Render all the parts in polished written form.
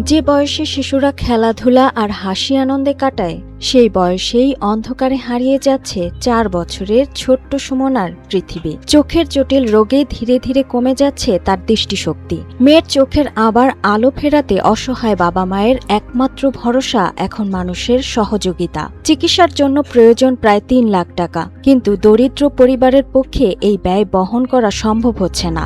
যে বয়সে শিশুরা খেলাধুলা আর হাসি আনন্দে কাটায় সেই বয়সেই অন্ধকারে হারিয়ে যাচ্ছে 4 বছরের ছোট্ট সুমনার পৃথিবী। চোখের জটিল রোগে ধীরে ধীরে কমে যাচ্ছে তার দৃষ্টিশক্তি। মেয়ের চোখের আবার আলো ফেরাতে অসহায় বাবা মায়ের একমাত্র ভরসা এখন মানুষের সহযোগিতা। চিকিৎসার জন্য প্রয়োজন প্রায় 3 লাখ টাকা, কিন্তু দরিদ্র পরিবারের পক্ষে এই ব্যয় বহন করা সম্ভব হচ্ছে না।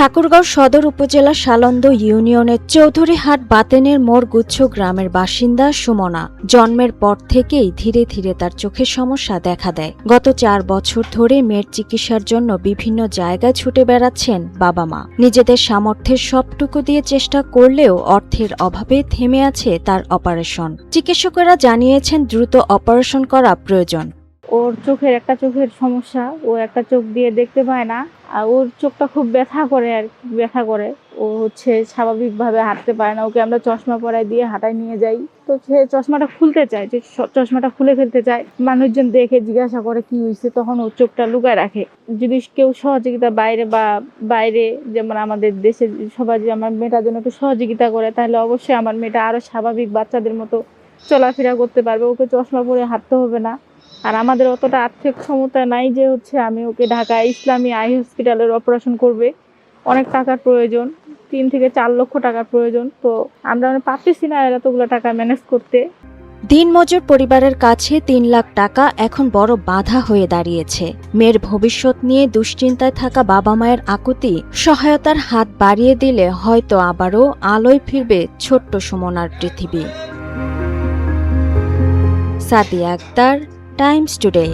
ঠাকুরগাঁও সদর উপজেলা সালন্দ ইউনিয়নের চৌধুরীহাট বাতেনের মোড় গুচ্ছ গ্রামের বাসিন্দা সুমনা জন্মের পর থেকেই ধীরে ধীরে তার চোখের সমস্যা দেখা দেয়। গত 4 বছর ধরে মেয়ের চিকিৎসার জন্য বিভিন্ন জায়গায় ছুটে বেড়াচ্ছেন বাবা মা। নিজেদের সামর্থ্যের সবটুকু দিয়ে চেষ্টা করলেও অর্থের অভাবে থেমে আছে তার অপারেশন। চিকিৎসকেরা জানিয়েছেন দ্রুত অপারেশন করা প্রয়োজন। ওর একটা চোখের সমস্যা, ও একটা চোখ দিয়ে দেখতে পায় না, আর ওর চোখটা খুব ব্যথা করে। ও স্বাভাবিকভাবে হাঁটতে পারে না। ওকে আমরা চশমা পরাই দিয়ে হাঁটায় নিয়ে যাই, তো সে চশমাটা খুলতে চায়, যে চশমাটা খুলে ফেলতে চায়। মানুষজন দেখে জিজ্ঞাসা করে কি হয়েছে, তখন ও চোখটা লুকায় রাখে। যদি কেউ সহযোগিতা বাইরে যেমন আমাদের দেশের সবাই যে আমার মেয়েটার জন্য একটু সহযোগিতা করে, তাহলে অবশ্যই আমার মেয়েটা আরো স্বাভাবিক বাচ্চাদের মতো চলাফেরা করতে পারবে। ওকে চশমা পরে হাঁটতে হবে না। আর আমাদের অতটা আর্থিক ক্ষমতা নাই যে আমি ওকে ঢাকা ইসলামী আই হসপিটালের অপারেশন করবে। অনেক টাকার প্রয়োজন, 3 থেকে 4 লক্ষ টাকার প্রয়োজন। তো আমরা পারতেছি না এতগুলো টাকা ম্যানেজ করতে। দিনমজুর পরিবারের কাছে 3 লাখ টাকা এখন বড় বাধা হয়ে দাঁড়িয়েছে। মেয়ের ভবিষ্যৎ নিয়ে দুশ্চিন্তায় থাকা বাবা মায়ের আকুতি সহায়তার হাত বাড়িয়ে দিলে হয়তো আবারও আলোয় ফিরবে ছোট্ট সুমনার পৃথিবী। Sadia Akhtar, Times today.